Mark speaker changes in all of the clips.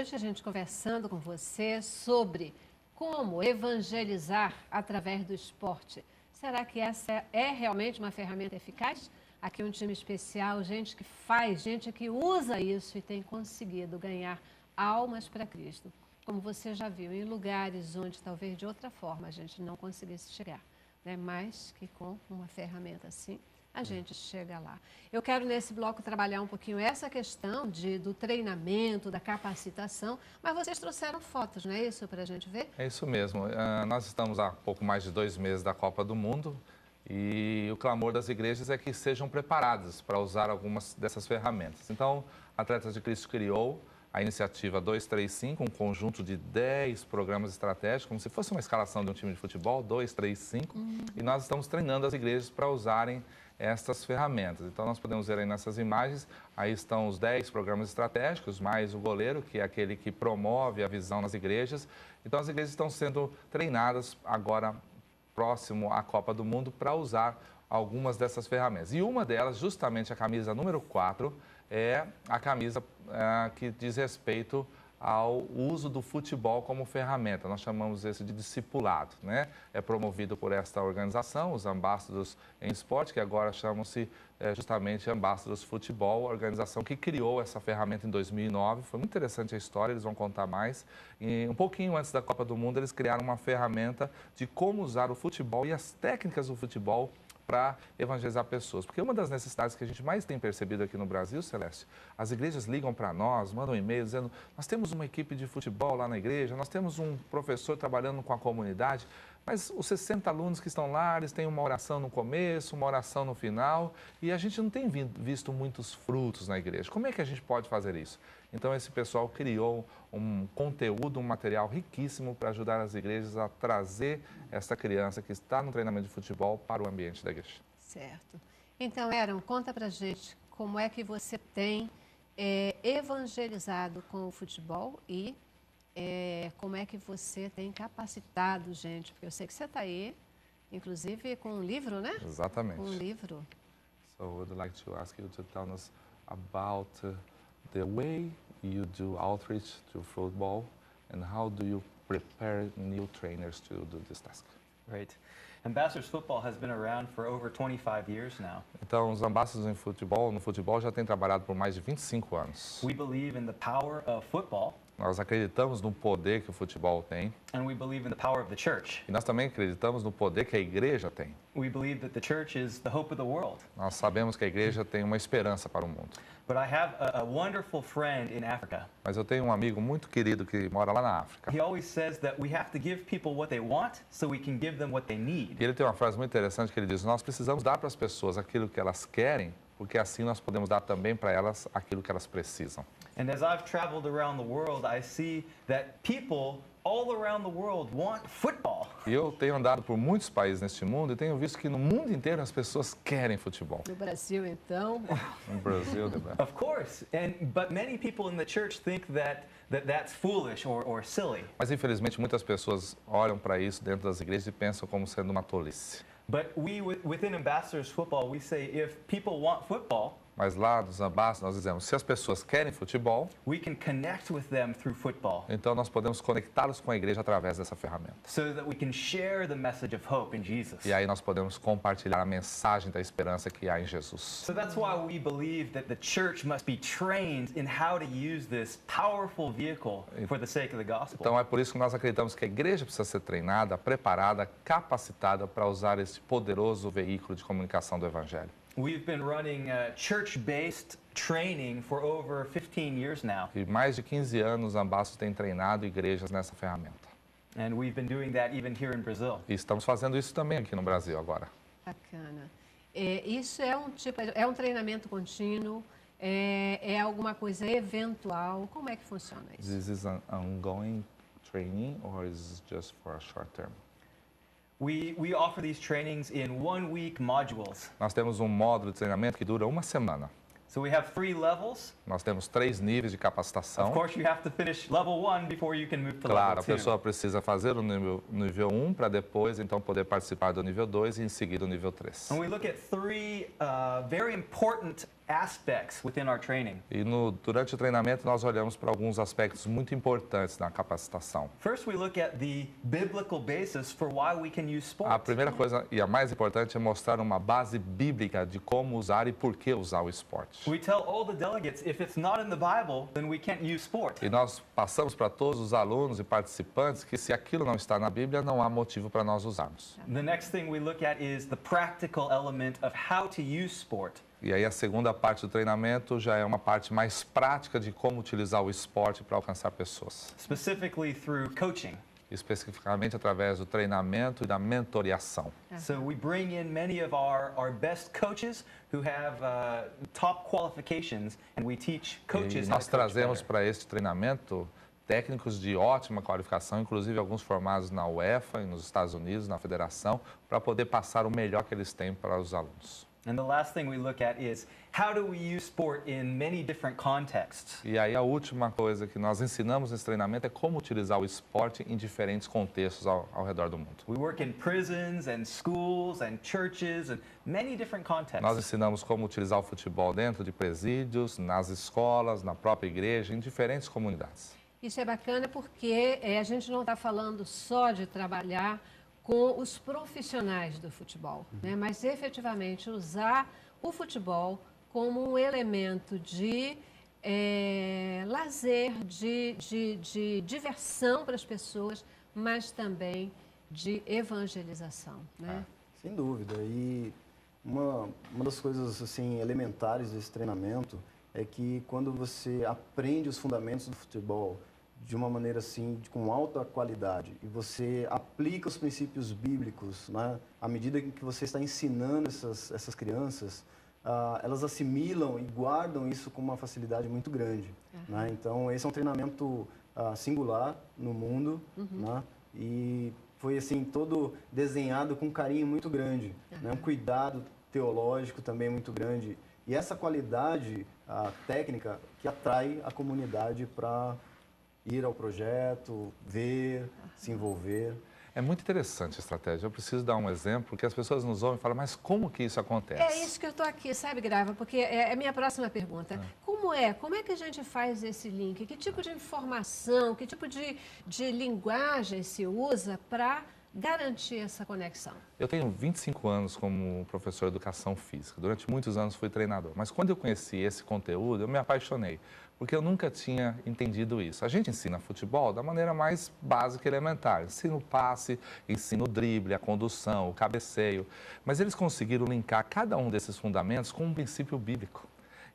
Speaker 1: hoje a gente conversando com você sobre como evangelizar através do esporte. Será que essa é realmente uma ferramenta eficaz? Aqui um time especial, gente que faz, gente que usa isso e tem conseguido ganhar almas para Cristo. Como você já viu, em lugares onde talvez de outra forma a gente não conseguisse chegar, né? Mas que com uma ferramenta assim, a gente chega lá. Eu quero nesse bloco trabalhar um pouquinho essa questão do treinamento, da capacitação, mas vocês trouxeram fotos, não é isso, para a gente ver?
Speaker 2: É isso mesmo. Nós estamos há pouco mais de 2 meses da Copa do Mundo e o clamor das igrejas é que sejam preparadas para usar algumas dessas ferramentas. Então, Atletas de Cristo criou a iniciativa 235, um conjunto de 10 programas estratégicos, como se fosse uma escalação de um time de futebol, 235, e nós estamos treinando as igrejas para usarem estas ferramentas. Então, nós podemos ver aí nessas imagens, aí estão os 10 programas estratégicos, mais o goleiro, que é aquele que promove a visão nas igrejas. Então, as igrejas estão sendo treinadas agora, próximo à Copa do Mundo, para usar algumas dessas ferramentas. E uma delas, justamente a camisa número 4, é a camisa que diz respeito ao uso do futebol como ferramenta. Nós chamamos esse de discipulado, né? É promovido por esta organização, os Ambassadors em Esporte, que agora chamam-se justamente Ambassadors Futebol, a organização que criou essa ferramenta em 2009. Foi muito interessante a história, eles vão contar mais. E um pouquinho antes da Copa do Mundo, eles criaram uma ferramenta de como usar o futebol e as técnicas do futebol para evangelizar pessoas. Porque uma das necessidades que a gente mais tem percebido aqui no Brasil, Celeste, as igrejas ligam para nós, mandam e-mails dizendo: nós temos uma equipe de futebol lá na igreja, nós temos um professor trabalhando com a comunidade, mas os 60 alunos que estão lá, eles têm uma oração no começo, uma oração no final, e a gente não tem visto muitos frutos na igreja. Como é que a gente pode fazer isso? Então, esse pessoal criou um conteúdo, um material riquíssimo para ajudar as igrejas a trazer essa criança que está no treinamento de futebol para o ambiente da igreja.
Speaker 1: Certo. Então, Aaron, conta pra gente como é que você tem evangelizado com o futebol e como é que você tem capacitado gente, porque eu sei que você está aí, inclusive com um livro, né?
Speaker 2: Exatamente.
Speaker 1: Com um livro.
Speaker 2: So, I would like to ask you to tell us about the way you do outreach to football and how do you prepare new trainers to do this task?
Speaker 3: Right. Ambassadors Football has been around for over 25 years now.
Speaker 2: Então, os Ambassadors no futebol já têm trabalhado por mais de 25 anos.
Speaker 3: We believe in the power of football.
Speaker 2: Nós acreditamos no poder que o futebol tem.
Speaker 3: And we believe in the power of the church.
Speaker 2: E nós também acreditamos no poder que a igreja tem.
Speaker 3: We believe that the church is the hope of the world.
Speaker 2: Nós sabemos que a igreja tem uma esperança para o mundo.
Speaker 3: But I have a wonderful friend in Africa.
Speaker 2: Mas eu tenho um amigo muito querido que mora lá na África.
Speaker 3: He always says that we have to give people what they want so we can give them what they need.
Speaker 2: E ele tem uma frase muito interessante que ele diz: nós precisamos dar para as pessoas aquilo que elas querem, porque assim nós podemos dar também para elas aquilo que elas precisam.
Speaker 3: And as I've traveled around the world, I see that people all around the world want football.
Speaker 2: E eu tenho andado por muitos países neste mundo e tenho visto que no mundo inteiro as pessoas querem futebol.
Speaker 1: No Brasil, então.
Speaker 2: No Brasil,
Speaker 3: Of course, but many people in the church think that's foolish or silly.
Speaker 2: Mas infelizmente muitas pessoas olham para isso dentro das igrejas e pensam como sendo uma tolice.
Speaker 3: But within Ambassadors Football, we say if people want football,
Speaker 2: mas lá dos Ambassadors nós dizemos: se as pessoas querem futebol,
Speaker 3: we can connect with them through football.
Speaker 2: Então nós podemos conectá-los com a igreja através dessa ferramenta.
Speaker 3: So that we can share the message of hope in Jesus.
Speaker 2: E aí nós podemos compartilhar a mensagem da esperança que há em Jesus.
Speaker 3: So that's why we believe that the church must be trained in how to use this powerful vehicle for the sake of the gospel.
Speaker 2: Então é por isso que nós acreditamos que a igreja precisa ser treinada, preparada, capacitada para usar esse poderoso veículo de comunicação do evangelho.
Speaker 3: We've been running church-based training for over 15 years now.
Speaker 2: E mais de 15 anos os Ambassadors têm treinado igrejas nessa ferramenta.
Speaker 3: And we've been doing that even here in Brazil.
Speaker 2: E estamos fazendo isso também aqui no Brasil agora.
Speaker 1: Bacana. Isso é um treinamento contínuo, é alguma coisa eventual? Como é que funciona isso?
Speaker 2: This is an ongoing training or is it just for a short term?
Speaker 3: We offer these trainings in 1-week modules.
Speaker 2: Nós temos um módulo de treinamento que dura uma semana.
Speaker 3: So we have 3 levels.
Speaker 2: Nós temos 3 níveis de capacitação.
Speaker 3: Of course, you have to finish level 1 before you can move to
Speaker 2: Claro,
Speaker 3: level 2.
Speaker 2: a pessoa precisa fazer o nível 1 para depois então poder participar do nível 2 e em seguida o nível 3.
Speaker 3: And we look at 3 very important aspects within our training.
Speaker 2: E durante o treinamento nós olhamos para alguns aspectos muito importantes na capacitação.
Speaker 3: First, we look at the biblical basis for why we can use
Speaker 2: A
Speaker 3: sports.
Speaker 2: primeira coisa e a mais importante é mostrar uma base bíblica de como usar e por que usar o esporte.
Speaker 3: We tell all the delegates, if it's not in the Bible, then we can't use sport.
Speaker 2: E nós passamos para todos os alunos e participantes que se aquilo não está na Bíblia, não há motivo para nós usarmos.
Speaker 3: The next thing we look at is the practical element of how to use sport.
Speaker 2: E aí a segunda parte do treinamento já é uma parte mais prática de como utilizar o esporte para alcançar pessoas.
Speaker 3: Specifically through coaching.
Speaker 2: Especificamente através do treinamento e da mentoriação.
Speaker 3: So we bring in many of our best coaches who have top qualifications, and we teach coaches
Speaker 2: E
Speaker 3: how
Speaker 2: nós
Speaker 3: to coach
Speaker 2: trazemos
Speaker 3: better.
Speaker 2: para este treinamento técnicos de ótima qualificação, inclusive alguns formados na UEFA e nos Estados Unidos, na federação, para poder passar o melhor que eles têm para os alunos.
Speaker 3: And the last thing we look at is how do we use sport in many different contexts.
Speaker 2: E aí a última coisa que nós ensinamos nesse treinamento é como utilizar o esporte em diferentes contextos ao redor do mundo.
Speaker 3: We work in prisons and schools and churches and many different
Speaker 2: Nós
Speaker 3: contexts.
Speaker 2: ensinamos como utilizar o futebol dentro de presídios, nas escolas, na própria igreja, em diferentes comunidades.
Speaker 1: Isso é bacana porque a gente não está falando só de trabalhar com os profissionais do futebol, né? Mas efetivamente usar o futebol como um elemento de lazer, de diversão para as pessoas, mas também de evangelização, né?
Speaker 4: Sem dúvida. E uma das coisas assim elementares desse treinamento é que quando você aprende os fundamentos do futebol de uma maneira assim, com alta qualidade, e você aplica os princípios bíblicos, né, à medida que você está ensinando essas crianças, elas assimilam e guardam isso com uma facilidade muito grande. Né? Então, esse é um treinamento singular no mundo, né? E foi assim todo desenhado com um carinho muito grande, né? Um cuidado teológico também muito grande. E essa qualidade técnica que atrai a comunidade para ir ao projeto, ver, se envolver.
Speaker 2: É muito interessante a estratégia. Eu preciso dar um exemplo, porque as pessoas nos ouvem e falam, mas como que isso acontece?
Speaker 1: É isso que eu estou aqui, sabe, Grava? Porque é a minha próxima pergunta. Como é que a gente faz esse link? Que tipo de informação, que tipo de linguagem se usa para garantir essa conexão?
Speaker 2: Eu tenho 25 anos como professor de educação física. Durante muitos anos fui treinador. Mas quando eu conheci esse conteúdo, eu me apaixonei. Porque eu nunca tinha entendido isso. A gente ensina futebol da maneira mais básica e elementar. Ensina o passe, ensina o drible, a condução, o cabeceio. Mas eles conseguiram linkar cada um desses fundamentos com um princípio bíblico.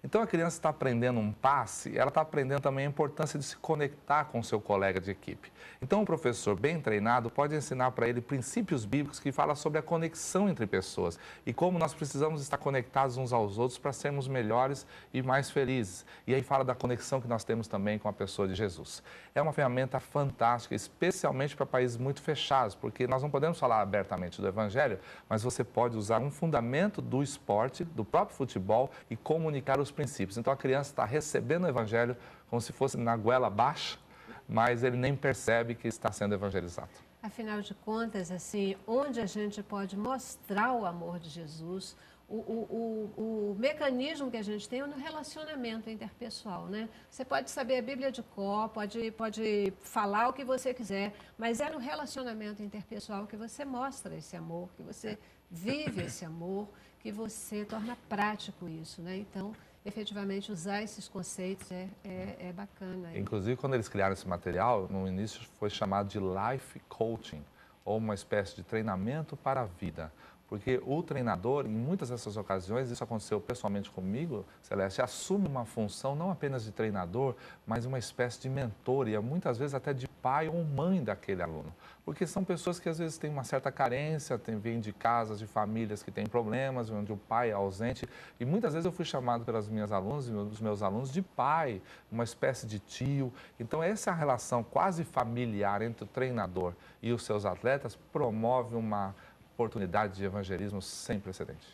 Speaker 2: Então a criança está aprendendo um passe, ela está aprendendo também a importância de se conectar com o seu colega de equipe. Então o professor bem treinado pode ensinar para ele princípios bíblicos que falam sobre a conexão entre pessoas e como nós precisamos estar conectados uns aos outros para sermos melhores e mais felizes. E aí fala da conexão que nós temos também com a pessoa de Jesus. É uma ferramenta fantástica, especialmente para países muito fechados, porque nós não podemos falar abertamente do Evangelho, mas você pode usar um fundamento do esporte, do próprio futebol e comunicar os princípios. Então a criança está recebendo o Evangelho como se fosse na goela abaixo, mas ele nem percebe que está sendo evangelizado.
Speaker 1: Afinal de contas, assim, onde a gente pode mostrar o amor de Jesus, o mecanismo que a gente tem é no relacionamento interpessoal, né? Você pode saber a Bíblia de cor, pode falar o que você quiser, mas é no relacionamento interpessoal que você mostra esse amor, que você vive esse amor, que você torna prático isso, né? Então, efetivamente, usar esses conceitos é bacana.
Speaker 2: Inclusive, quando eles criaram esse material, no início foi chamado de Life Coaching, ou uma espécie de treinamento para a vida. Porque o treinador, em muitas dessas ocasiões, isso aconteceu pessoalmente comigo, Celeste, assume uma função não apenas de treinador, mas uma espécie de mentor, e muitas vezes até de pai ou mãe daquele aluno. Porque são pessoas que às vezes têm uma certa carência, vêm de casas, de famílias que têm problemas, onde o pai é ausente. E muitas vezes eu fui chamado pelas minhas alunas e dos meus alunos de pai, uma espécie de tio. Então essa relação quase familiar entre o treinador e os seus atletas promove uma oportunidade de evangelismo sem precedente.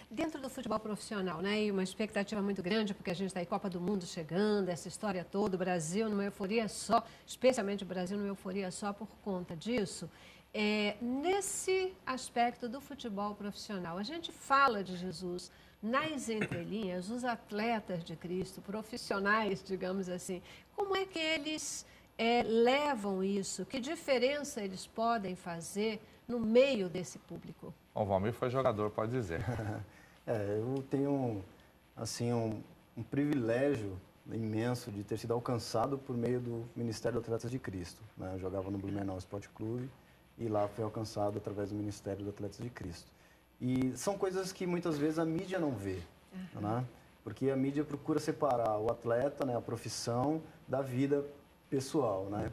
Speaker 1: Dentro do futebol profissional, né, e uma expectativa muito grande, porque a gente está aí, Copa do Mundo chegando, essa história toda, o Brasil numa euforia só, especialmente o Brasil numa euforia só por conta disso. Nesse aspecto do futebol profissional, a gente fala de Jesus, nas entrelinhas, os atletas de Cristo, profissionais, digamos assim, como é que eles levam isso? Que diferença eles podem fazer no meio desse público?
Speaker 2: O Valmir foi jogador, pode dizer.
Speaker 4: Eu tenho assim um privilégio imenso de ter sido alcançado por meio do Ministério dos Atletas de Cristo, né? Eu jogava no Blumenau Esporte Clube e lá fui alcançado através do Ministério dos Atletas de Cristo. E são coisas que muitas vezes a mídia não vê, né? Porque a mídia procura separar o atleta, né, a profissão, da vida pessoal, né?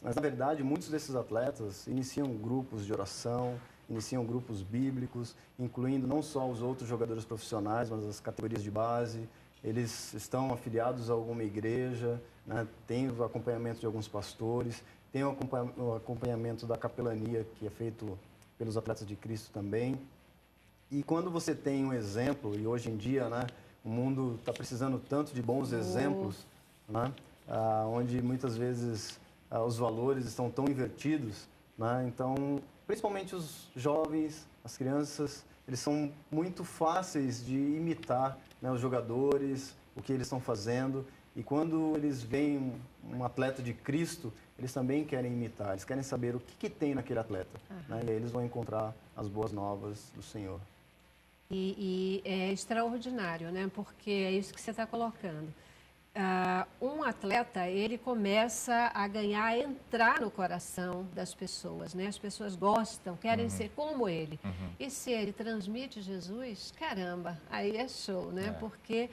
Speaker 4: Mas na verdade muitos desses atletas iniciam grupos de oração, iniciam grupos bíblicos, incluindo não só os outros jogadores profissionais, mas as categorias de base. Eles estão afiliados a alguma igreja, né? Tem o acompanhamento de alguns pastores, tem o acompanhamento da capelania, que é feito pelos atletas de Cristo também. E quando você tem um exemplo, e hoje em dia, né, o mundo está precisando tanto de bons exemplos, né? Onde muitas vezes os valores estão tão invertidos, né? Então, principalmente os jovens, as crianças, eles são muito fáceis de imitar, né, os jogadores, o que eles estão fazendo. E quando eles veem um atleta de Cristo, eles também querem imitar, eles querem saber o que tem naquele atleta. Né? E aí eles vão encontrar as boas novas do Senhor.
Speaker 1: E é extraordinário, né? Porque é isso que você está colocando. Um atleta, ele começa a entrar no coração das pessoas, né? As pessoas gostam, querem ser como ele. E se ele transmite Jesus, caramba, aí é show, né? Porque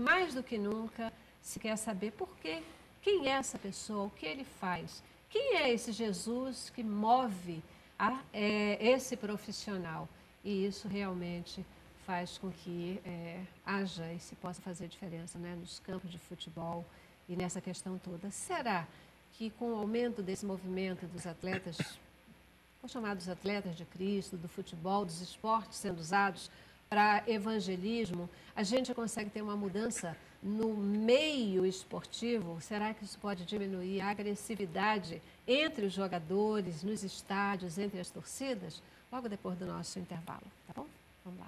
Speaker 1: mais do que nunca se quer saber por quê, quem é essa pessoa, o que ele faz, quem é esse Jesus que move esse profissional. E isso realmente faz com que haja e se possa fazer diferença, né, nos campos de futebol e nessa questão toda. Será que com o aumento desse movimento dos atletas, vou chamar dos atletas de Cristo, do futebol, dos esportes sendo usados para evangelismo, a gente consegue ter uma mudança no meio esportivo? Será que isso pode diminuir a agressividade entre os jogadores, nos estádios, entre as torcidas? Logo depois do nosso intervalo, tá bom? Vamos lá.